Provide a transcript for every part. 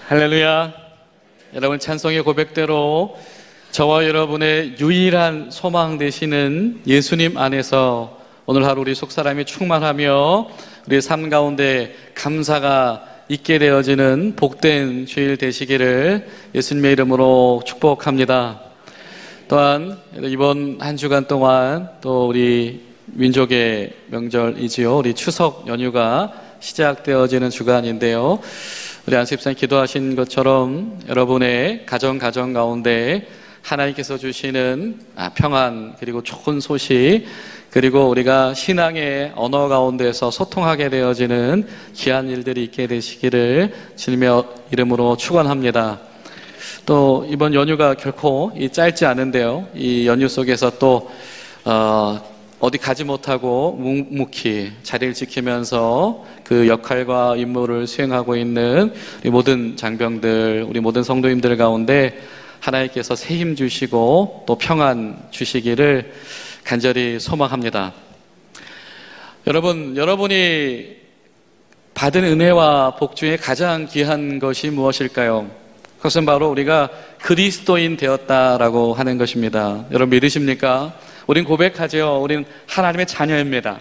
할렐루야. 여러분, 찬송의 고백대로 저와 여러분의 유일한 소망 되시는 예수님 안에서 오늘 하루 우리 속사람이 충만하며 우리의 삶 가운데 감사가 있게 되어지는 복된 주일 되시기를 예수님의 이름으로 축복합니다. 또한 이번 한 주간 동안 또 우리 민족의 명절이지요. 우리 추석 연휴가 시작되어지는 주간인데요. 우리 안수집사님 기도하신 것처럼 여러분의 가정 가운데 하나님께서 주시는 평안, 그리고 좋은 소식, 그리고 우리가 신앙의 언어 가운데서 소통하게 되어지는 귀한 일들이 있게 되시기를 주님의 이름으로 축원합니다. 또 이번 연휴가 결코 짧지 않은데요, 이 연휴 속에서 또 어디 가지 못하고 묵묵히 자리를 지키면서 그 역할과 임무를 수행하고 있는 우리 모든 장병들, 우리 모든 성도님들 가운데 하나님께서 새 힘 주시고 또 평안 주시기를 간절히 소망합니다. 여러분이 받은 은혜와 복 중에 가장 귀한 것이 무엇일까요? 그것은 바로 우리가 그리스도인 되었다라고 하는 것입니다. 여러분 믿으십니까? 우린 고백하죠. 우린 하나님의 자녀입니다.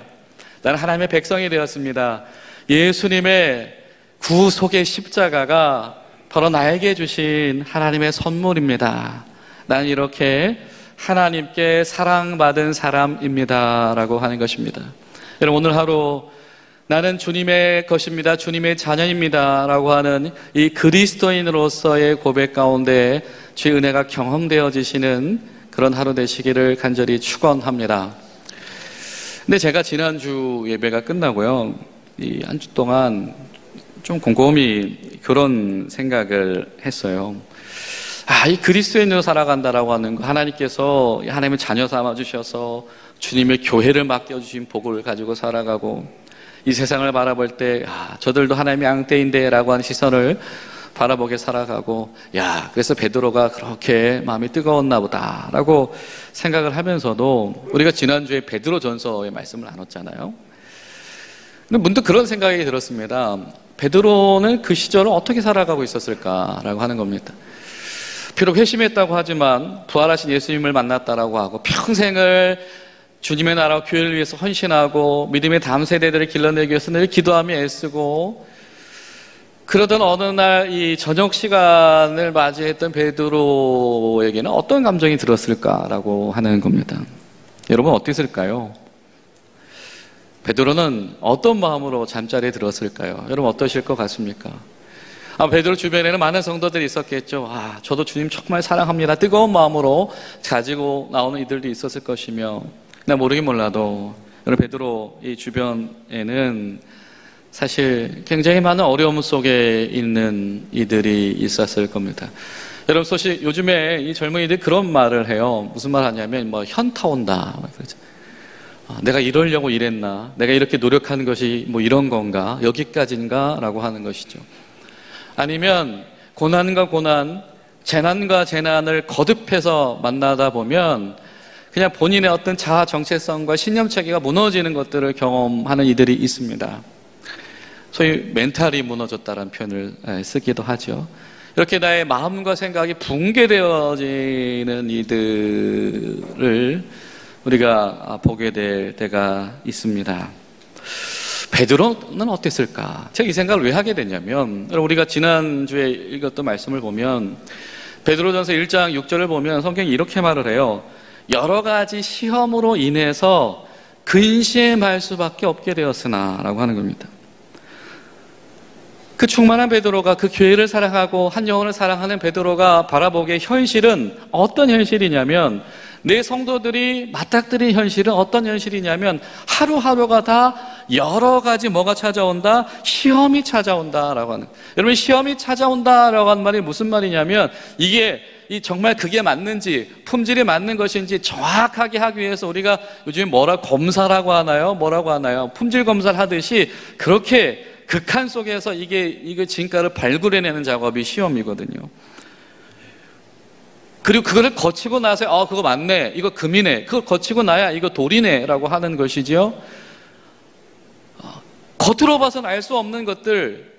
나는 하나님의 백성이 되었습니다. 예수님의 구속의 십자가가 바로 나에게 주신 하나님의 선물입니다. 나는 이렇게 하나님께 사랑받은 사람입니다 라고 하는 것입니다. 여러분, 오늘 하루 나는 주님의 것입니다, 주님의 자녀입니다 라고 하는 이 그리스도인으로서의 고백 가운데 주의 은혜가 경험되어지시는 그런 하루 되시기를 간절히 축원합니다. 근데 제가 지난주 예배가 끝나고요, 이 한 주 동안 좀 곰곰이 그런 생각을 했어요. 이 그리스도인으로 살아간다라고 하는 거, 하나님께서 하나님의 자녀 삼아 주셔서 주님의 교회를 맡겨주신 복을 가지고 살아가고, 이 세상을 바라볼 때 저들도 하나님의 앙떼인데 라고 하는 시선을 바라보게 살아가고, 그래서 베드로가 그렇게 마음이 뜨거웠나 보다 라고 생각을 하면서도, 우리가 지난주에 베드로 전서의 말씀을 나눴잖아요. 근데 문득 그런 생각이 들었습니다. 베드로는 그 시절을 어떻게 살아가고 있었을까라고 하는 겁니다. 비록 회심했다고 하지만 부활하신 예수님을 만났다라고 하고, 평생을 주님의 나라와 교회를 위해서 헌신하고 믿음의 다음 세대들을 길러내기 위해서 늘 기도하며 애쓰고, 그러던 어느 날 이 저녁 시간을 맞이했던 베드로에게는 어떤 감정이 들었을까라고 하는 겁니다. 여러분 어땠을까요? 베드로는 어떤 마음으로 잠자리에 들었을까요? 여러분 어떠실 것 같습니까? 베드로 주변에는 많은 성도들이 있었겠죠. 저도 주님 정말 사랑합니다, 뜨거운 마음으로 가지고 나오는 이들도 있었을 것이며, 나 모르긴 몰라도 여러분 베드로 이 주변에는 사실 굉장히 많은 어려움 속에 있는 이들이 있었을 겁니다. 여러분 요즘에 이 젊은이들이 그런 말을 해요. 무슨 말 하냐면 현타 온다. 내가 이러려고 이랬나? 내가 이렇게 노력하는 것이 이런 건가? 여기까지인가? 라고 하는 것이죠. 아니면 고난과 고난, 재난과 재난을 거듭해서 만나다 보면 그냥 본인의 어떤 자아 정체성과 신념체계가 무너지는 것들을 경험하는 이들이 있습니다. 소위 멘탈이 무너졌다는 표현을 쓰기도 하죠. 이렇게 나의 마음과 생각이 붕괴되어지는 이들을 우리가 보게 될 때가 있습니다. 베드로는 어땠을까? 제가 이 생각을 왜 하게 됐냐면, 우리가 지난주에 읽었던 말씀을 보면 베드로전서 1장 6절을 보면 성경이 이렇게 말을 해요. 여러 가지 시험으로 인해서 근심할 수밖에 없게 되었으나 라고 하는 겁니다. 그 충만한 베드로가, 그 교회를 사랑하고 한 영혼을 사랑하는 베드로가 바라보기에 현실은 어떤 현실이냐면, 내 성도들이 맞닥뜨린 현실은 어떤 현실이냐면, 하루하루가 다 여러 가지 뭐가 찾아온다? 시험이 찾아온다라고 하는. 여러분, 시험이 찾아온다라고 하는 말이 무슨 말이냐면, 이게 정말 그게 맞는지, 품질이 맞는 것인지 정확하게 하기 위해서 우리가 요즘에 검사라고 하나요? 뭐라고 하나요? 품질 검사를 하듯이 그렇게 극한 속에서 이게 진가를 발굴해내는 작업이 시험이거든요. 그리고 그거를 거치고 나서 그거 맞네, 이거 금이네, 그걸 거치고 나야 이거 돌이네 라고 하는 것이죠. 겉으로 봐서는 알 수 없는 것들,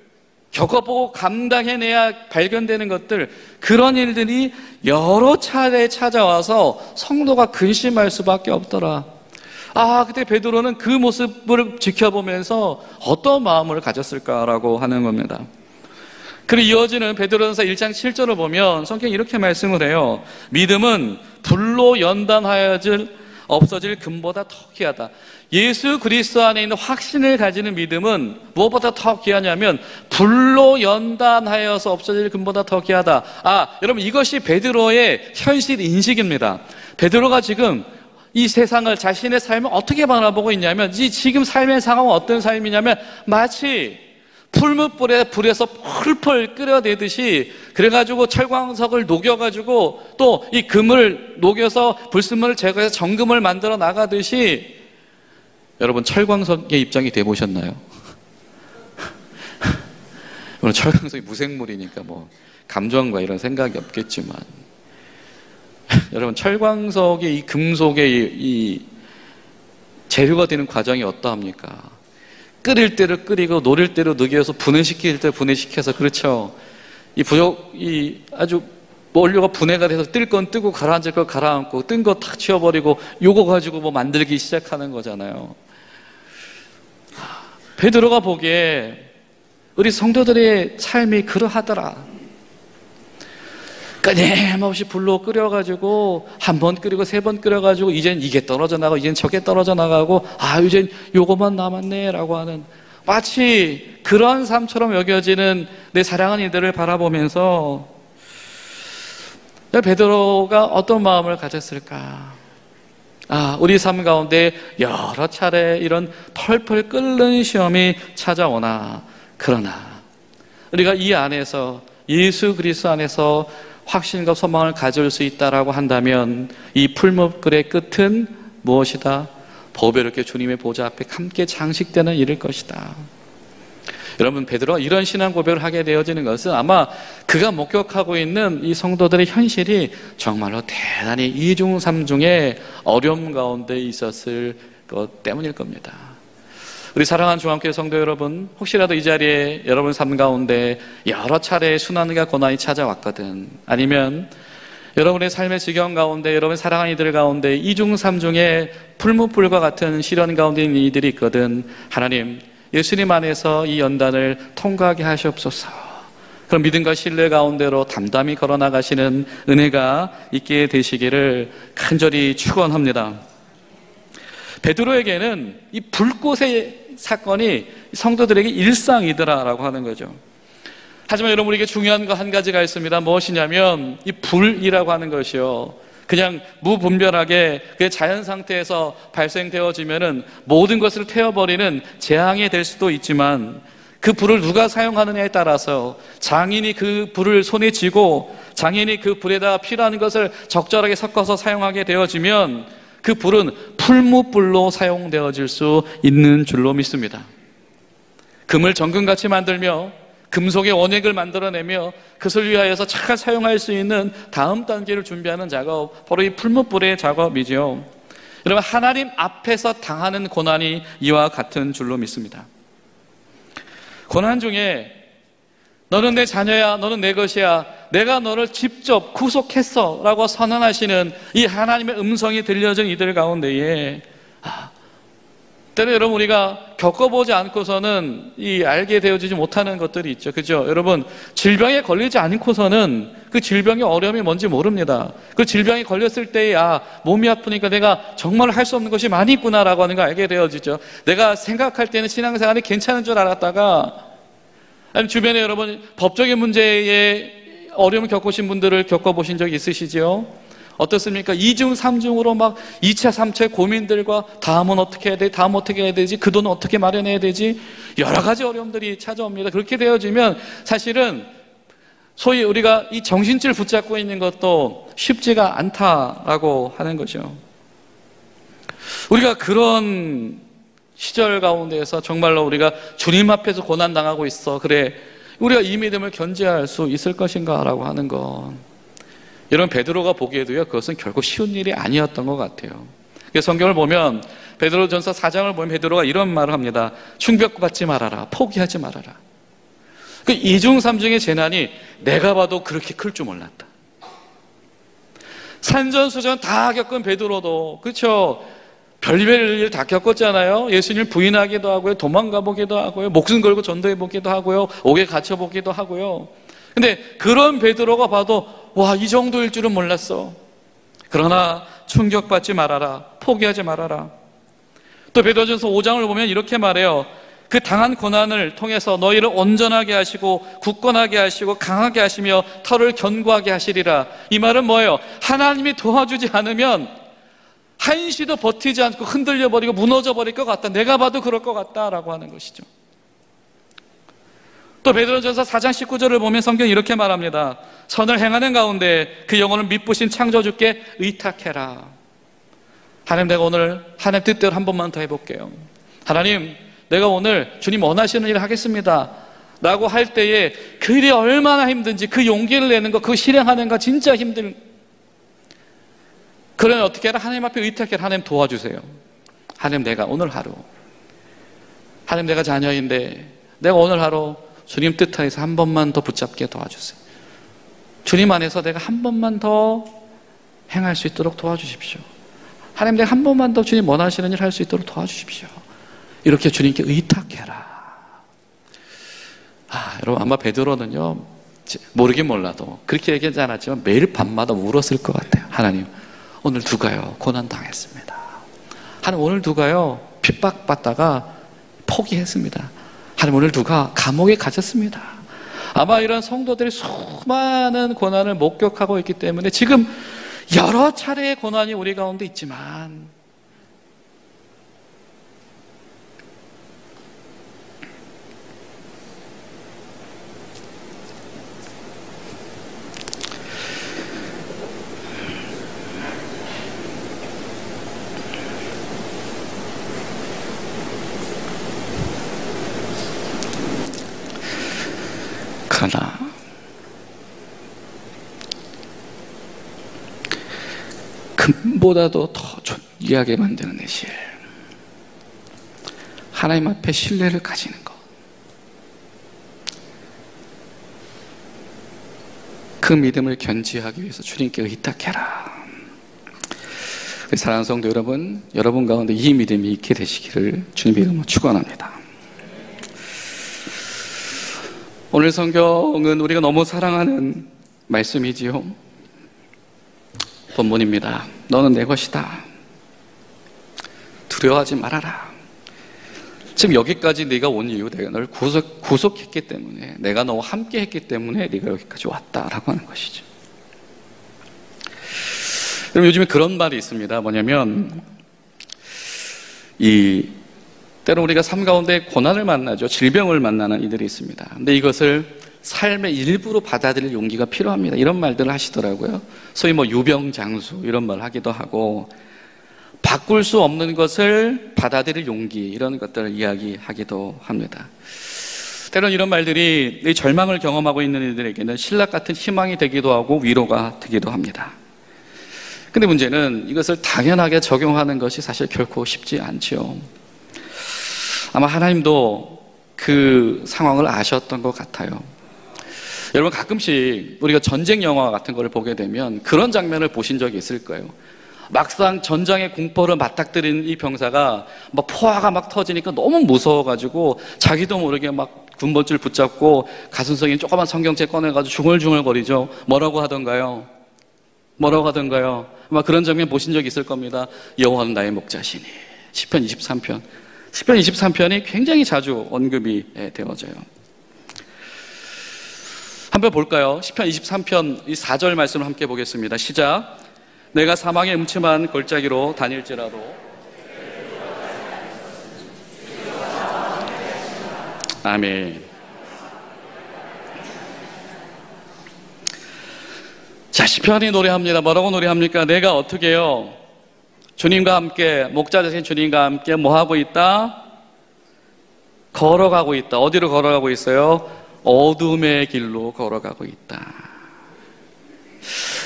겪어보고 감당해내야 발견되는 것들, 그런 일들이 여러 차례 찾아와서 성도가 근심할 수밖에 없더라. 그때 베드로는 그 모습을 지켜보면서 어떤 마음을 가졌을까라고 하는 겁니다. 그리고 이어지는 베드로전서 1장 7절을 보면 성경이 이렇게 말씀을 해요. 믿음은 불로 연단하여질 없어질 금보다 더 귀하다. 예수 그리스도 안에 있는 확신을 가지는 믿음은 무엇보다 더 귀하냐면 불로 연단하여서 없어질 금보다 더 귀하다. 여러분, 이것이 베드로의 현실 인식입니다. 베드로가 지금 이 세상을, 자신의 삶을 어떻게 바라보고 있냐면, 이 지금 삶의 상황은 어떤 삶이냐면 마치 불에서 펄펄 끓여내듯이, 그래가지고 철광석을 녹여가지고 또 이 금을 녹여서 불순물을 제거해서 정금을 만들어 나가듯이, 여러분 철광석의 입장이 돼 보셨나요? 물론 철광석이 무생물이니까 뭐 감정과 이런 생각이 없겠지만, 여러분 철광석의 이 금속의 이 재료가 되는 과정이 어떠합니까? 끓일 대로 끓이고 노릴 대로 녹여서 분해시킬 때 분해시켜서, 그렇죠? 이 아주 원료가 분해가 돼서 뜰 건 뜨고 가라앉을 거 가라앉고 뜬 거 탁 치워버리고 요거 가지고 뭐 만들기 시작하는 거잖아요. 베드로가 보기에 우리 성도들의 삶이 그러하더라. 끊임없이 불로 끓여가지고 한 번 끓이고 세 번 끓여가지고 이젠 이게 떨어져 나가고 이젠 저게 떨어져 나가고 이젠 요거만 남았네 라고 하는, 마치 그러한 삶처럼 여겨지는 내 사랑하는 이들을 바라보면서 베드로가 어떤 마음을 가졌을까? 우리 삶 가운데 여러 차례 이런 펄펄 끓는 시험이 찾아오나, 그러나 우리가 이 안에서, 예수 그리스도 안에서 확신과 소망을 가질 수 있다라고 한다면 이 풀무불의 끝은 무엇이다? 보배롭게 주님의 보좌 앞에 함께 장식되는 일일 것이다. 여러분, 베드로가 이런 신앙 고백을 하게 되어지는 것은 아마 그가 목격하고 있는 이 성도들의 현실이 정말로 대단히 이중삼중의 어려움 가운데 있었을 것 때문일 겁니다. 우리 사랑하는 중앙교회 성도 여러분, 혹시라도 이 자리에 여러분 삶 가운데 여러 차례 순환과 고난이 찾아왔거든, 아니면 여러분의 삶의 지경 가운데, 여러분 사랑하는 이들 가운데 이중삼중의 풀무불과 같은 시련 가운데 있는 이들이 있거든, 하나님, 예수님 안에서 이 연단을 통과하게 하시옵소서. 그럼 믿음과 신뢰 가운데로 담담히 걸어나가시는 은혜가 있게 되시기를 간절히 축원합니다. 베드로에게는 이 불꽃의 사건이 성도들에게 일상이더라라고 하는 거죠. 하지만 여러분, 우리에게 중요한 거 한 가지가 있습니다. 무엇이냐면 이 불이라고 하는 것이요, 그냥 무분별하게 그 자연 상태에서 발생되어지면은 모든 것을 태워버리는 재앙이 될 수도 있지만, 그 불을 누가 사용하느냐에 따라서 장인이 그 불을 손에 쥐고 장인이 그 불에다 필요한 것을 적절하게 섞어서 사용하게 되어지면 그 불은 풀무불로 사용되어질 수 있는 줄로 믿습니다. 금을 정금같이 만들며 금속의 원액을 만들어내며 그것을 위하여서 잘 사용할 수 있는 다음 단계를 준비하는 작업, 바로 이 풀무불의 작업이죠. 여러분, 하나님 앞에서 당하는 고난이 이와 같은 줄로 믿습니다. 고난 중에 너는 내 자녀야, 너는 내 것이야, 내가 너를 직접 구속했어 라고 선언하시는 이 하나님의 음성이 들려진 이들 가운데에 때로 여러분, 우리가 겪어보지 않고서는 알게 되어지지 못하는 것들이 있죠. 그죠? 여러분, 질병에 걸리지 않고서는 그 질병의 어려움이 뭔지 모릅니다. 그 질병에 걸렸을 때에 몸이 아프니까 내가 정말 할 수 없는 것이 많이 있구나라고 하는 걸 알게 되어지죠. 내가 생각할 때는 신앙생활이 괜찮은 줄 알았다가, 아니면 주변에 여러분 법적인 문제에 어려움을 겪으신 분들을 겪어보신 적이 있으시죠? 어떻습니까? 2중, 3중으로 막 2차, 3차 고민들과 다음은 어떻게 해야 돼? 다음 어떻게 해야 되지? 그 돈은 어떻게 마련해야 되지? 여러 가지 어려움들이 찾아옵니다. 그렇게 되어지면 사실은 소위 우리가 이 정신줄 붙잡고 있는 것도 쉽지가 않다라고 하는 거죠. 우리가 그런 시절 가운데에서 정말로 우리가 주님 앞에서 고난당하고 있어, 그래, 우리가 이 믿음을 견제할 수 있을 것인가 라고 하는 건, 여러분, 베드로가 보기에도요, 그것은 결코 쉬운 일이 아니었던 것 같아요. 성경을 보면 베드로전서 4장을 보면 베드로가 이런 말을 합니다. 충격받지 말아라, 포기하지 말아라. 그 이중삼중의 재난이 내가 봐도 그렇게 클 줄 몰랐다. 산전수전 다 겪은 베드로도, 그렇죠? 별별 일 다 겪었잖아요. 예수님을 부인하기도 하고요, 도망가 보기도 하고요, 목숨 걸고 전도해 보기도 하고요, 옥에 갇혀 보기도 하고요. 근데 그런 베드로가 봐도 와, 이 정도일 줄은 몰랐어. 그러나 충격받지 말아라, 포기하지 말아라. 또 베드로전서 5장을 보면 이렇게 말해요. 그 당한 고난을 통해서 너희를 온전하게 하시고 굳건하게 하시고 강하게 하시며 털을 견고하게 하시리라. 이 말은 뭐예요? 하나님이 도와주지 않으면 한시도 버티지 않고 흔들려 버리고 무너져 버릴 것 같다. 내가 봐도 그럴 것 같다라고 하는 것이죠. 또 베드로전서 4장 19절을 보면 성경이 이렇게 말합니다. 선을 행하는 가운데 그 영혼을 미쁘신 창조주께 의탁해라. 하나님, 내가 오늘 하나님 뜻대로 한 번만 더 해볼게요. 하나님, 내가 오늘 주님 원하시는 일을 하겠습니다 라고 할 때에 그 일이 얼마나 힘든지, 그 용기를 내는 거, 그 실행하는 거 진짜 힘든. 그러면 어떻게 해라? 하나님 앞에 의탁해라. 하나님 도와주세요. 하나님, 내가 오늘 하루, 하나님 내가 자녀인데 내가 오늘 하루 주님 뜻하에서 한 번만 더 붙잡게 도와주세요. 주님 안에서 내가 한 번만 더 행할 수 있도록 도와주십시오. 하나님, 내가 한 번만 더 주님 원하시는 일 할 수 있도록 도와주십시오. 이렇게 주님께 의탁해라. 여러분, 아마 베드로는요, 모르긴 몰라도 그렇게 얘기하지 않았지만 매일 밤마다 울었을 것 같아요. 하나님, 오늘 누가요 고난 당했습니다. 하나님, 오늘 누가요 핍박받다가 포기했습니다. 하나님, 오늘 누가 감옥에 갇혔습니다. 아마 이런 성도들이 수많은 고난을 목격하고 있기 때문에 지금 여러 차례의 고난이 우리 가운데 있지만 그러나 금보다도 더 존귀하게 만드는 내실, 하나님 앞에 신뢰를 가지는 것, 그 믿음을 견지하기 위해서 주님께 의탁해라. 사랑하는 성도 여러분, 여러분 가운데 이 믿음이 있게 되시기를 주님의 이름으로 축원합니다. 오늘 성경은 우리가 너무 사랑하는 말씀이지요. 본문입니다. 너는 내 것이다. 두려워하지 말아라. 지금 여기까지 네가 온 이유, 내가 너를 구속했기 때문에, 내가 너와 함께 했기 때문에 네가 여기까지 왔다라고 하는 것이죠. 여러분, 요즘에 그런 말이 있습니다. 뭐냐면 때로 우리가 삶 가운데 고난을 만나죠. 질병을 만나는 이들이 있습니다. 근데 이것을 삶의 일부로 받아들일 용기가 필요합니다. 이런 말들을 하시더라고요. 소위 유병장수 이런 말 하기도 하고, 바꿀 수 없는 것을 받아들일 용기, 이런 것들을 이야기하기도 합니다. 때로는 이런 말들이 이 절망을 경험하고 있는 이들에게는 신락 같은 희망이 되기도 하고 위로가 되기도 합니다. 근데 문제는 이것을 당연하게 적용하는 것이 사실 결코 쉽지 않죠. 아마 하나님도 그 상황을 아셨던 것 같아요. 여러분, 가끔씩 우리가 전쟁 영화 같은 걸 보게 되면 그런 장면을 보신 적이 있을 거예요. 막상 전장의 공포를 맞닥뜨린 이 병사가 포화가 막 터지니까 너무 무서워가지고 자기도 모르게 막 군번줄 붙잡고 가슴속에 조그만 성경책 꺼내가지고 중얼중얼 거리죠. 뭐라고 하던가요? 아마 그런 장면 보신 적이 있을 겁니다. 여호와는 나의 목자시니. 시편 23편. 시편 23편이 굉장히 자주 언급이 되어져요. 한번 볼까요? 시편 23편 이 4절 말씀을 함께 보겠습니다. 시작. 내가 사망의 음침한 골짜기로 다닐지라도. 아멘. 자, 시편이 노래합니다. 뭐라고 노래합니까? 내가 어떻게 해요? 주님과 함께, 목자 되신 주님과 함께 뭐 하고 있다? 걸어가고 있다. 어디로 걸어가고 있어요? 어둠의 길로 걸어가고 있다.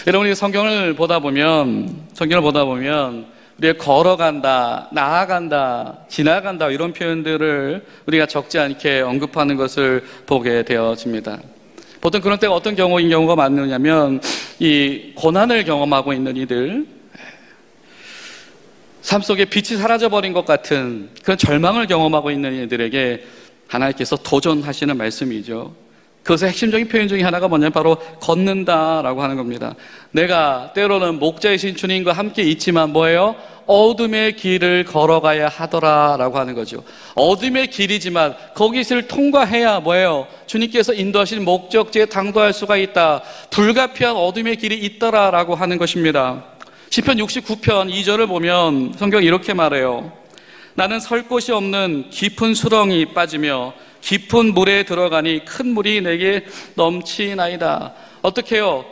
여러분이 성경을 보다 보면 우리가 걸어간다, 나아간다, 지나간다 이런 표현들을 우리가 적지 않게 언급하는 것을 보게 되어집니다. 보통 그런 때가 어떤 경우인 경우가 많느냐면 이 고난을 경험하고 있는 이들, 삶 속에 빛이 사라져버린 것 같은 그런 절망을 경험하고 있는 이들에게 하나님께서 도전하시는 말씀이죠. 그것의 핵심적인 표현 중에 하나가 뭐냐면 바로 걷는다라고 하는 겁니다. 내가 때로는 목자이신 주님과 함께 있지만 뭐예요? 어둠의 길을 걸어가야 하더라라고 하는 거죠. 어둠의 길이지만 거기를 통과해야 뭐예요? 주님께서 인도하신 목적지에 당도할 수가 있다. 불가피한 어둠의 길이 있더라라고 하는 것입니다. 시편 69편 2절을 보면 성경이 이렇게 말해요. 나는 설 곳이 없는 깊은 수렁이 빠지며 깊은 물에 들어가니 큰 물이 내게 넘치나이다. 어떻게 해요?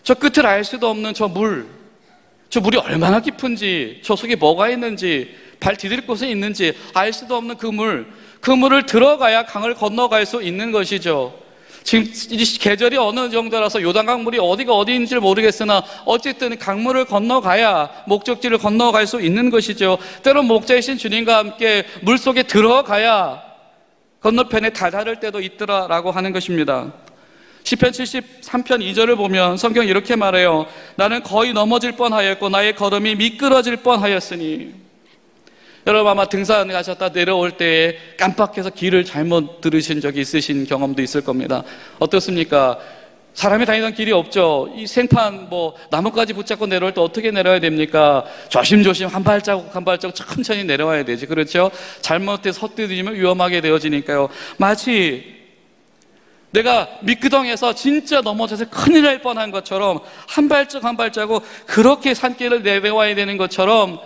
저 끝을 알 수도 없는 저 물이 얼마나 깊은지, 저 속에 뭐가 있는지, 발 디딜 곳에 있는지 알 수도 없는 그 물을 들어가야 강을 건너갈 수 있는 것이죠. 지금 이 계절이 어느 정도라서 요단강 물이 어디가 어디인지를 모르겠으나 어쨌든 강물을 건너가야 목적지를 건너갈 수 있는 것이죠. 때론 목자이신 주님과 함께 물속에 들어가야 건너편에 다다를 때도 있더라라고 하는 것입니다. 시편 73편 2절을 보면 성경이 이렇게 말해요. 나는 거의 넘어질 뻔하였고 나의 걸음이 미끄러질 뻔하였으니. 여러분 아마 등산 가셨다 내려올 때에 깜빡해서 길을 잘못 들으신 적이 있으신 경험도 있을 겁니다. 어떻습니까? 사람이 다니던 길이 없죠. 이 생판 나뭇가지 붙잡고 내려올 때 어떻게 내려야 됩니까? 조심조심 한 발자국 한 발자국 천천히 내려와야 되지. 그렇죠? 잘못해서 헛디디면 위험하게 되어지니까요. 마치 내가 미끄덩에서 진짜 넘어져서 큰일 날 뻔한 것처럼 한 발자국 한 발자국 그렇게 산길을 내려와야 되는 것처럼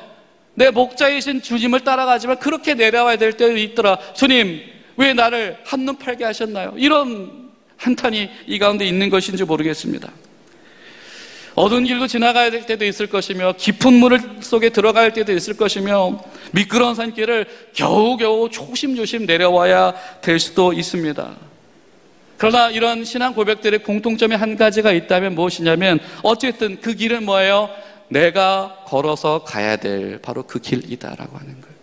내 목자이신 주님을 따라가지만 그렇게 내려와야 될 때도 있더라. 주님, 왜 나를 한눈 팔게 하셨나요? 이런 한탄이 이 가운데 있는 것인지 모르겠습니다. 어두운 길도 지나가야 될 때도 있을 것이며 깊은 물 속에 들어갈 때도 있을 것이며 미끄러운 산길을 겨우겨우 조심조심 내려와야 될 수도 있습니다. 그러나 이런 신앙 고백들의 공통점이 한 가지가 있다면 무엇이냐면 어쨌든 그 길은 뭐예요? 내가 걸어서 가야 될 바로 그 길이다라고 하는 거예요.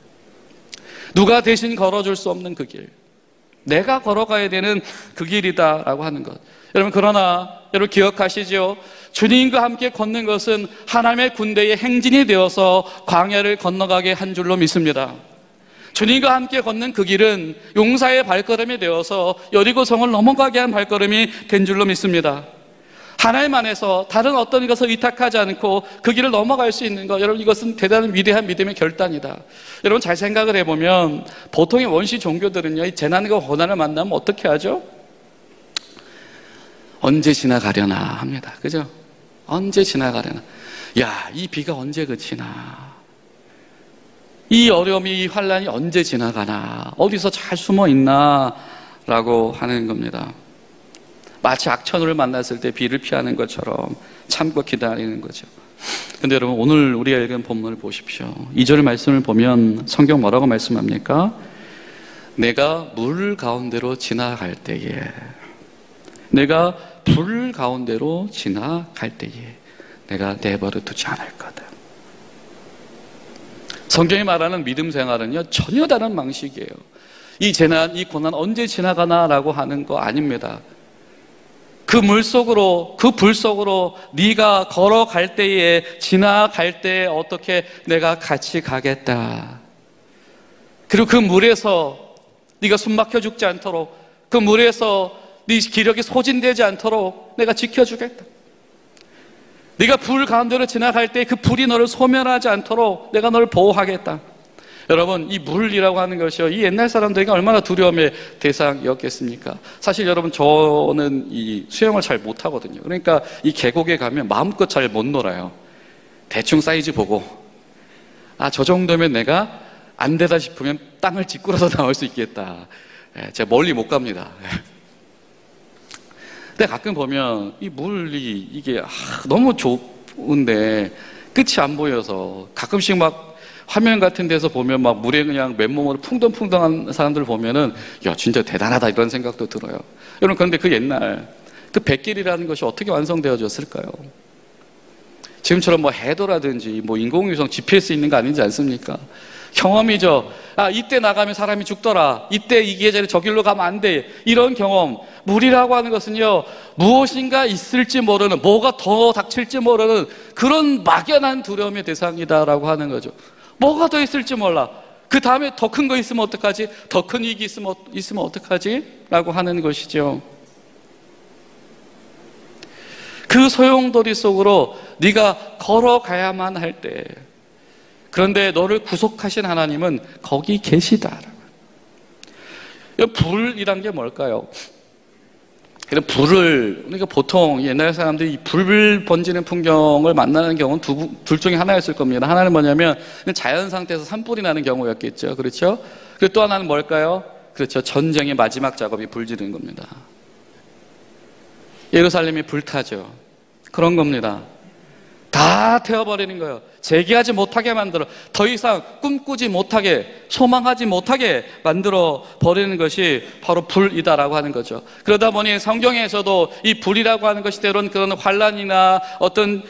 누가 대신 걸어줄 수 없는 그 길, 내가 걸어가야 되는 그 길이다라고 하는 것. 여러분 그러나 여러분 기억하시죠? 주님과 함께 걷는 것은 하나님의 군대의 행진이 되어서 광야를 건너가게 한 줄로 믿습니다. 주님과 함께 걷는 그 길은 용사의 발걸음이 되어서 여리고성을 넘어가게 한 발걸음이 된 줄로 믿습니다. 하나님 안에서 다른 어떤 것을 의탁하지 않고 그 길을 넘어갈 수 있는 것, 여러분 이것은 대단한 위대한 믿음의 결단이다. 여러분 잘 생각을 해보면 보통의 원시 종교들은요, 이 재난과 고난을 만나면 어떻게 하죠? 언제 지나가려나 합니다. 그죠? 언제 지나가려나. 야, 이 비가 언제 그치나, 이 어려움이, 이 환란이 언제 지나가나, 어디서 잘 숨어 있나 라고 하는 겁니다. 마치 악천후를 만났을 때 비를 피하는 것처럼 참고 기다리는 거죠. 근데 여러분 오늘 우리가 읽은 본문을 보십시오. 2절 말씀을 보면 성경 뭐라고 말씀합니까? 내가 물 가운데로 지나갈 때에, 내가 불 가운데로 지나갈 때에 내가 내버려 두지 않을 거다. 성경이 말하는 믿음 생활은요 전혀 다른 방식이에요. 이 재난, 이 고난 언제 지나가나라고 하는 거 아닙니다. 그 물 속으로, 그 불 속으로 네가 걸어갈 때에, 지나갈 때에 어떻게 내가 같이 가겠다. 그리고 그 물에서 네가 숨 막혀 죽지 않도록, 그 물에서 네 기력이 소진되지 않도록 내가 지켜주겠다. 네가 불 가운데로 지나갈 때 그 불이 너를 소멸하지 않도록 내가 너를 보호하겠다. 여러분 이 물이라고 하는 것이요, 이 옛날 사람들에게 얼마나 두려움의 대상이었겠습니까? 사실 여러분 저는 이 수영을 잘 못하거든요. 그러니까 이 계곡에 가면 마음껏 잘 못 놀아요. 대충 사이즈 보고 저 정도면 내가 안 되다 싶으면 땅을 찌꾸려서 나올 수 있겠다. 제가 멀리 못 갑니다. 근데 가끔 보면 이 물이 이게 너무 좁은데 끝이 안 보여서 가끔씩 막 화면 같은 데서 보면 막 물에 그냥 맨몸으로 풍덩풍덩한 사람들 보면은 야 진짜 대단하다 이런 생각도 들어요. 여러분 그런데 그 옛날 그 뱃길이라는 것이 어떻게 완성되어졌을까요? 지금처럼 뭐 해도라든지 뭐 인공위성 GPS 있는 거 아니지 않습니까? 경험이죠. 아, 이때 나가면 사람이 죽더라. 이때 이 계절에 저 길로 가면 안 돼. 이런 경험. 물이라고 하는 것은요, 무엇인가 있을지 모르는, 뭐가 더 닥칠지 모르는 그런 막연한 두려움의 대상이다라고 하는 거죠. 뭐가 더 있을지 몰라. 그 다음에 더 큰 거 있으면 어떡하지? 더 큰 위기 있으면 어떡하지? 라고 하는 것이죠. 그 소용돌이 속으로 네가 걸어가야만 할 때, 그런데 너를 구속하신 하나님은 거기 계시다. 불이란 게 뭘까요? 불을, 그러니까 보통 옛날 사람들이 불 번지는 풍경을 만나는 경우는 둘 중에 하나였을 겁니다. 하나는 뭐냐면 자연 상태에서 산불이 나는 경우였겠죠. 그렇죠? 그리고 또 하나는 뭘까요? 그렇죠. 전쟁의 마지막 작업이 불 지르는 겁니다. 예루살렘이 불타죠. 그런 겁니다. 다 태워버리는 거예요. 재기하지 못하게 만들어, 더 이상 꿈꾸지 못하게, 소망하지 못하게 만들어 버리는 것이 바로 불이다라고 하는 거죠. 그러다 보니 성경에서도 이 불이라고 하는 것이 때로는 그런 환난이나 어떤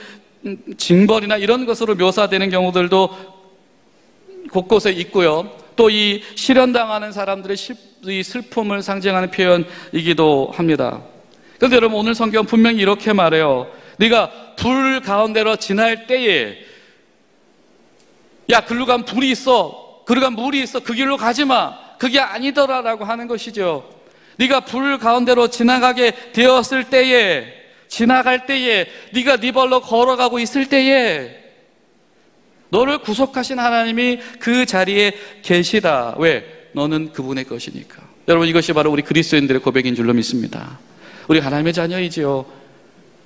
징벌이나 이런 것으로 묘사되는 경우들도 곳곳에 있고요. 또 이 실현당하는 사람들의 이 슬픔을 상징하는 표현이기도 합니다. 그런데 여러분, 오늘 성경은 분명히 이렇게 말해요. 네가 불 가운데로 지날 때에, 야, 글로 가면 불이 있어, 글로 가면 물이 있어, 그 길로 가지 마, 그게 아니더라라고 하는 것이죠. 네가 불 가운데로 지나가게 되었을 때에, 지나갈 때에, 네가 네 발로 걸어가고 있을 때에 너를 구속하신 하나님이 그 자리에 계시다. 왜? 너는 그분의 것이니까. 여러분, 이것이 바로 우리 그리스도인들의 고백인 줄로 믿습니다. 우리 하나님의 자녀이지요.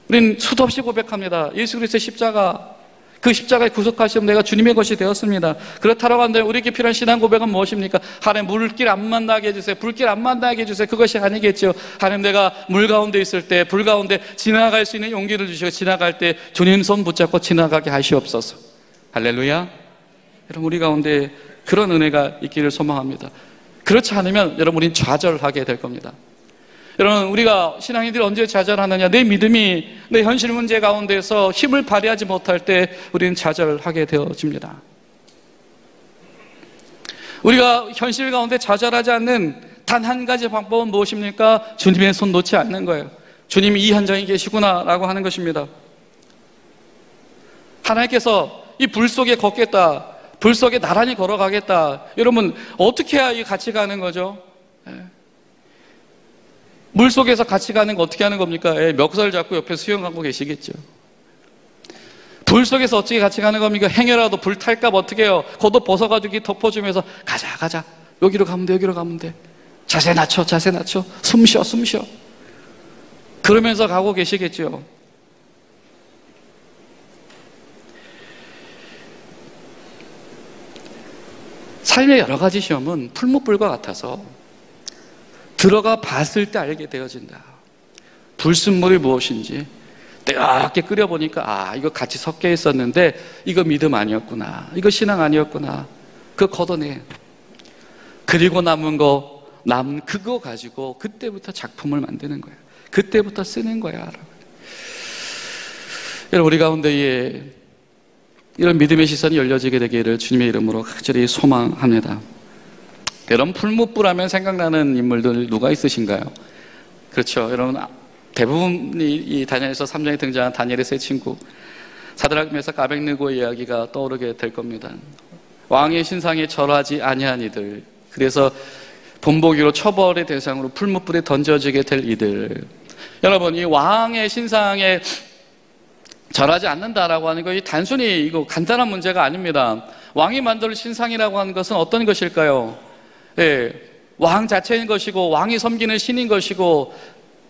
우리는 수도 없이 고백합니다. 예수 그리스도의 십자가, 그 십자가에 구속하시면 내가 주님의 것이 되었습니다. 그렇다라고 한다면 우리에게 필요한 신앙 고백은 무엇입니까? 하나님, 물길 안 만나게 해주세요. 불길 안 만나게 해주세요. 그것이 아니겠죠. 하나님, 내가 물 가운데 있을 때, 불 가운데 지나갈 수 있는 용기를 주시고, 지나갈 때 주님 손 붙잡고 지나가게 하시옵소서. 할렐루야. 여러분, 우리 가운데 그런 은혜가 있기를 소망합니다. 그렇지 않으면 여러분, 우리는 좌절하게 될 겁니다. 여러분, 우리가 신앙인들이 언제 좌절하느냐? 내 믿음이 내 현실 문제 가운데서 힘을 발휘하지 못할 때 우리는 좌절하게 되어집니다. 우리가 현실 가운데 좌절하지 않는 단 한 가지 방법은 무엇입니까? 주님의 손 놓지 않는 거예요. 주님이 이 현장에 계시구나 라고 하는 것입니다. 하나님께서 이 불 속에 걷겠다, 불 속에 나란히 걸어가겠다. 여러분, 어떻게 해야 같이 가는 거죠? 물 속에서 같이 가는 거 어떻게 하는 겁니까? 멱살 잡고 옆에 수영하고 계시겠죠. 불 속에서 어떻게 같이 가는 겁니까? 행여라도 불 탈까 봐 어떻게 해요? 겉옷 벗어가지고 덮어주면서 가자. 여기로 가면 돼, 여기로 가면 돼. 자세 낮춰. 숨 쉬어. 그러면서 가고 계시겠죠. 삶의 여러 가지 시험은 풀무불과 같아서 들어가 봤을 때 알게 되어진다. 불순물이 무엇인지 뜨겁게 끓여보니까 이거 같이 섞여 있었는데 이거 믿음 아니었구나, 이거 신앙 아니었구나, 그거 걷어내. 그리고 남은 그거 가지고 그때부터 작품을 만드는 거야. 그때부터 쓰는 거야. 여러분, 우리 가운데에 이런 믿음의 시선이 열려지게 되기를 주님의 이름으로 간절히 소망합니다. 여러분, 풀무불하면 생각나는 인물들 누가 있으신가요? 그렇죠. 여러분, 대부분이 이 다니엘서 3장에 등장한 다니엘의 세 친구, 사드락 메삭 아벳느고의 이야기가 떠오르게 될 겁니다. 왕의 신상에 절하지 아니한 이들, 그래서 본보기로 처벌의 대상으로 풀무불에 던져지게 될 이들. 여러분, 이 왕의 신상에 절하지 않는다라고 하는 것이 단순히 이거 간단한 문제가 아닙니다. 왕이 만들 신상이라고 하는 것은 어떤 것일까요? 왕 자체인 것이고, 왕이 섬기는 신인 것이고,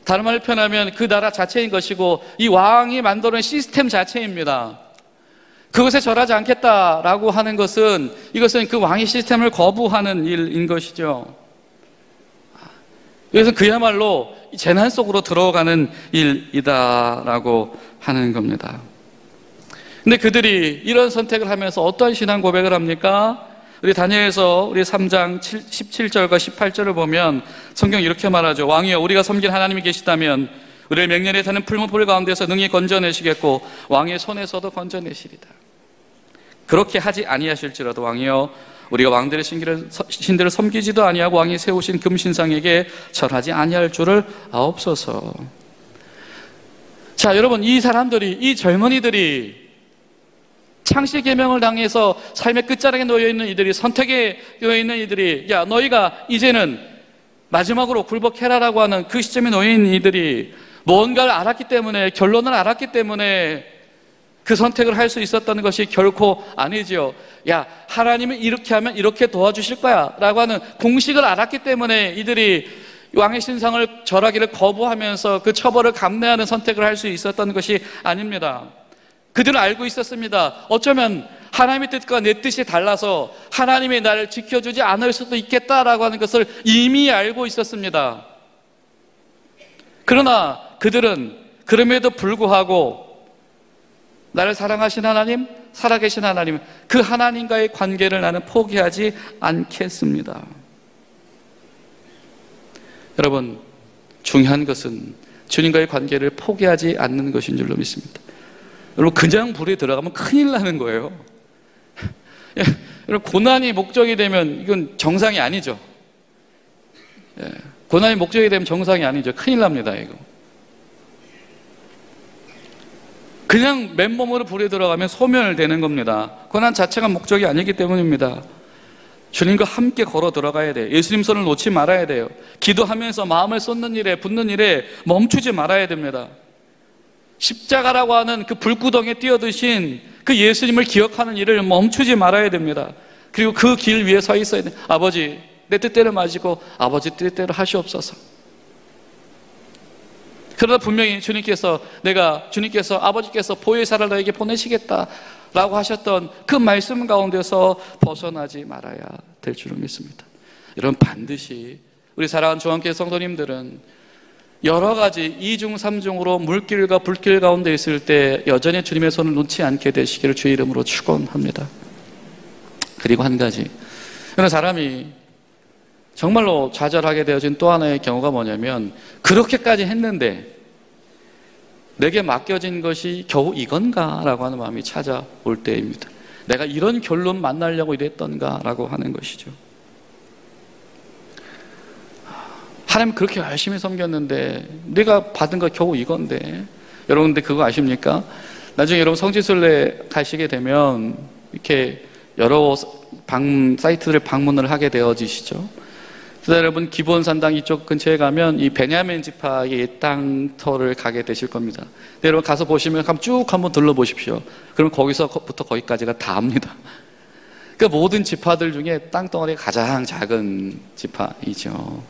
다른 말로 표현하면 그 나라 자체인 것이고, 이 왕이 만드는 시스템 자체입니다. 그것에 절하지 않겠다라고 하는 것은, 이것은 그 왕의 시스템을 거부하는 일인 것이죠. 그래서 그야말로 재난 속으로 들어가는 일이다라고 하는 겁니다. 근데 그들이 이런 선택을 하면서 어떤 신앙 고백을 합니까? 우리 다니엘서 우리 3장 17절과 18절을 보면 성경이 이렇게 말하죠. 왕이여, 우리가 섬긴 하나님이 계시다면 우리를 맹렬히 타는 풀무불 가운데서 능히 건져내시겠고 왕의 손에서도 건져내시리다. 그렇게 하지 아니하실지라도 왕이여 우리가 왕들의 신들을 섬기지도 아니하고 왕이 세우신 금신상에게 절하지 아니할 줄을 아옵소서. 자, 여러분, 이 사람들이, 이 젊은이들이 창시 계명을 당해서 삶의 끝자락에 놓여 있는 이들이, 선택에 놓여 있는 이들이, 야, 너희가 이제는 마지막으로 굴복해라라고 하는 그 시점에 놓여 있는 이들이 뭔가를 알았기 때문에, 결론을 알았기 때문에 그 선택을 할 수 있었다는 것이 결코 아니지요. 야, 하나님은 이렇게 하면 이렇게 도와주실 거야 라고 하는 공식을 알았기 때문에 이들이 왕의 신상을 절하기를 거부하면서 그 처벌을 감내하는 선택을 할 수 있었던 것이 아닙니다. 그들은 알고 있었습니다. 어쩌면 하나님의 뜻과 내 뜻이 달라서 하나님이 나를 지켜주지 않을 수도 있겠다라고 하는 것을 이미 알고 있었습니다. 그러나 그들은 그럼에도 불구하고 나를 사랑하신 하나님, 살아계신 하나님, 그 하나님과의 관계를 나는 포기하지 않겠습니다. 여러분, 중요한 것은 주님과의 관계를 포기하지 않는 것인 줄로 믿습니다. 여러분, 그냥 불에 들어가면 큰일 나는 거예요. 여러분, 고난이 목적이 되면 이건 정상이 아니죠. 고난이 목적이 되면 정상이 아니죠. 큰일 납니다, 이거. 그냥 맨몸으로 불에 들어가면 소멸되는 겁니다. 고난 자체가 목적이 아니기 때문입니다. 주님과 함께 걸어 들어가야 돼요. 예수님 손을 놓지 말아야 돼요. 기도하면서 마음을 쏟는 일에, 붓는 일에 멈추지 말아야 됩니다. 십자가라고 하는 그 불구덩이에 뛰어드신 그 예수님을 기억하는 일을 멈추지 말아야 됩니다. 그리고 그 길 위에 서 있어야 돼요. 아버지, 내 뜻대로 마시고 아버지 뜻대로 하시옵소서. 그러다 분명히 주님께서 아버지께서 보혜사를 너에게 보내시겠다라고 하셨던 그 말씀 가운데서 벗어나지 말아야 될 줄을 믿습니다. 여러분, 반드시 우리 사랑하는 중앙교회 성도님들은 여러 가지 2중 3중으로 물길과 불길 가운데 있을 때 여전히 주님의 손을 놓지 않게 되시기를 주의 이름으로 축원합니다. 그리고 한 가지, 어느 사람이 정말로 좌절하게 되어진 또 하나의 경우가 뭐냐면, 그렇게까지 했는데 내게 맡겨진 것이 겨우 이건가? 라고 하는 마음이 찾아올 때입니다. 내가 이런 결론 만나려고 이랬던가? 라고 하는 것이죠. 하나님 그렇게 열심히 섬겼는데 내가 받은 거 겨우 이건데. 여러분, 근데 그거 아십니까? 나중에 여러분 성지순례 가시게 되면 이렇게 여러 사이트를 방문을 하게 되어지시죠. 그래서 여러분, 기본산당 이쪽 근처에 가면 이 베냐민 지파의 땅터를 가게 되실 겁니다. 근데 여러분 가서 보시면 쭉 한번 둘러보십시오. 그럼 거기서부터 거기까지가 다입니다. 그러니까 모든 지파들 중에 땅덩어리가 가장 작은 지파이죠.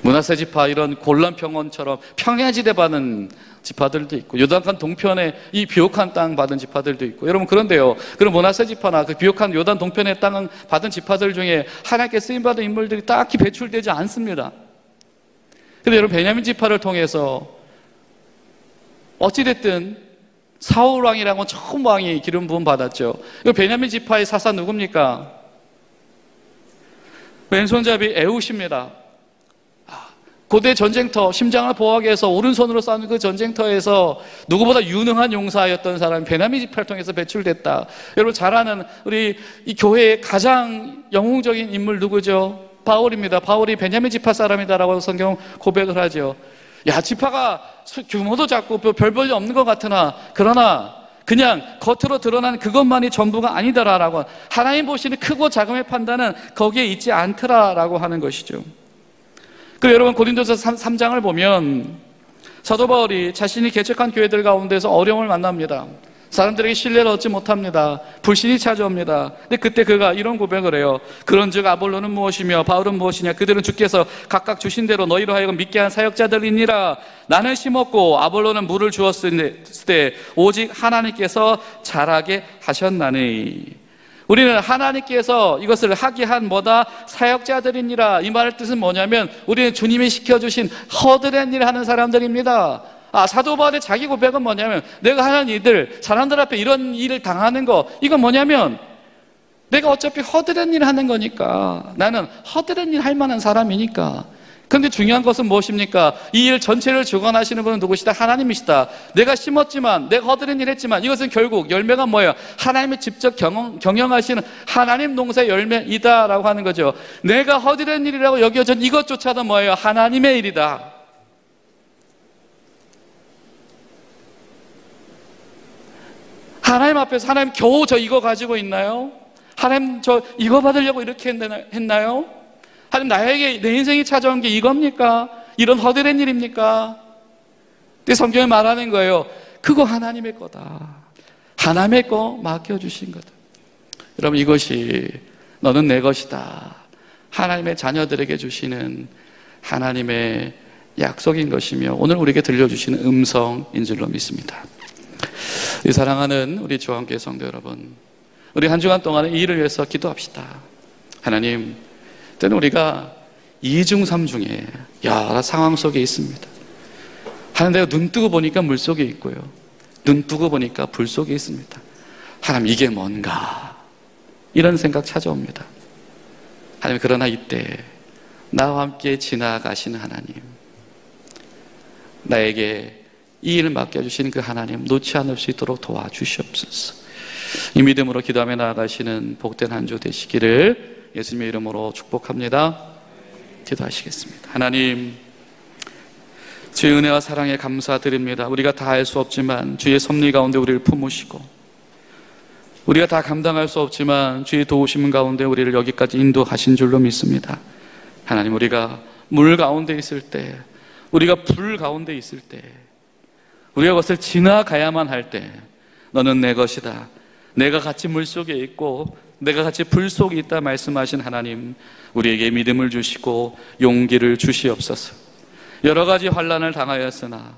므낫세 지파, 이런 골란 평원처럼 평야지대 받은 지파들도 있고, 요단강 동편에 이 비옥한 땅 받은 지파들도 있고. 여러분, 그런데요, 그런 므낫세 지파나 그 비옥한 요단 동편의 땅 받은 지파들 중에 하나님께 쓰임받은 인물들이 딱히 배출되지 않습니다. 그런데 여러분, 베냐민 지파를 통해서 어찌됐든 사울 왕이라고 처음 왕이 기름 부음 받았죠. 이 베냐민 지파의 사사 누굽니까? 왼손잡이 에훗입니다. 고대 전쟁터, 심장을 보호하기 위해서 오른손으로 싸우는 그 전쟁터에서 누구보다 유능한 용사였던 사람이 베냐민 지파를 통해서 배출됐다. 여러분 잘 아는 우리 이 교회의 가장 영웅적인 인물 누구죠? 바울입니다. 바울이 베냐민 지파 사람이다라고 성경 고백을 하죠. 야, 지파가 규모도 작고 별 볼일 없는 것 같으나, 그러나 그냥 겉으로 드러난 그것만이 전부가 아니더라라고, 하나님 보시는 크고 작음의 판단은 거기에 있지 않더라라고 하는 것이죠. 그 여러분, 고린도서 3장을 보면 사도 바울이 자신이 개척한 교회들 가운데서 어려움을 만납니다. 사람들에게 신뢰를 얻지 못합니다. 불신이 찾아옵니다. 근데 그때 그가 이런 고백을 해요. 그런즉 아볼로는 무엇이며 바울은 무엇이냐? 그들은 주께서 각각 주신 대로 너희로 하여금 믿게 한 사역자들이니라. 나는 심었고 아볼로는 물을 주었을 때 오직 하나님께서 자라게 하셨나니. 우리는 하나님께서 이것을 하게 한 뭐다? 사역자들이니라. 이 말의 뜻은 뭐냐면, 우리는 주님이 시켜주신 허드렛 일을 하는 사람들입니다. 사도 바울의 자기 고백은 뭐냐면, 내가 하는 일들, 사람들 앞에 이런 일을 당하는 거, 이건 뭐냐면 내가 어차피 허드렛 일을 하는 거니까, 나는 허드렛 일 할 만한 사람이니까 그런데 중요한 것은 무엇입니까? 이 일 전체를 주관하시는 분은 누구시다? 하나님이시다. 내가 심었지만, 내가 허드렛 일 했지만 이것은 결국 열매가 뭐예요? 하나님이 직접 경영하시는 하나님 농사의 열매이다라고 하는 거죠. 내가 허드렛 일이라고 여겨진 이것조차도 뭐예요? 하나님의 일이다. 하나님 앞에서 하나님 겨우 저 이거 가지고 있나요? 하나님 저 이거 받으려고 이렇게 했나요? 하나님 나에게 내 인생이 찾아온 게 이겁니까? 이런 허드렛 일입니까? 근데 성경에 말하는 거예요. 그거 하나님의 거다. 하나님의 거 맡겨주신 거다. 여러분 이것이 너는 내 것이다. 하나님의 자녀들에게 주시는 하나님의 약속인 것이며 오늘 우리에게 들려주시는 음성인 줄로 믿습니다. 이 사랑하는 우리 주한교회 성도 여러분, 우리 한 주간 동안에 이 일을 위해서 기도합시다. 하나님, 때는 우리가 이중 삼중의 여러 상황 속에 있습니다. 하나님, 내가 눈 뜨고 보니까 물 속에 있고요, 눈 뜨고 보니까 불 속에 있습니다. 하나님, 이게 뭔가 이런 생각 찾아옵니다. 하나님, 그러나 이때 나와 함께 지나가시는 하나님, 나에게 이 일을 맡겨주시는 그 하나님 놓지 않을 수 있도록 도와주시옵소서. 이 믿음으로 기도하며 나아가시는 복된 한 주 되시기를 예수님의 이름으로 축복합니다. 기도하시겠습니다. 하나님, 주의 은혜와 사랑에 감사드립니다. 우리가 다 알 수 없지만 주의 섭리 가운데 우리를 품으시고, 우리가 다 감당할 수 없지만 주의 도우심 가운데 우리를 여기까지 인도하신 줄로 믿습니다. 하나님, 우리가 물 가운데 있을 때, 우리가 불 가운데 있을 때, 우리가 그것을 지나가야만 할 때 너는 내 것이다, 내가 같이 물 속에 있고 내가 같이 불 속에 있다 말씀하신 하나님, 우리에게 믿음을 주시고 용기를 주시옵소서. 여러 가지 환난을 당하였으나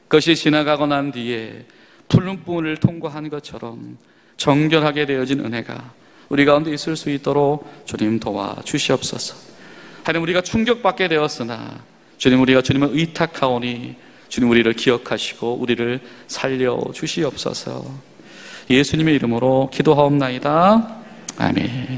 그것이 지나가고 난 뒤에 푸른 불을 통과한 것처럼 정결하게 되어진 은혜가 우리 가운데 있을 수 있도록 주님 도와주시옵소서. 하나님, 우리가 충격받게 되었으나 주님, 우리가 주님을 의탁하오니 주님, 우리를 기억하시고 우리를 살려주시옵소서. 예수님의 이름으로 기도하옵나이다. 아멘.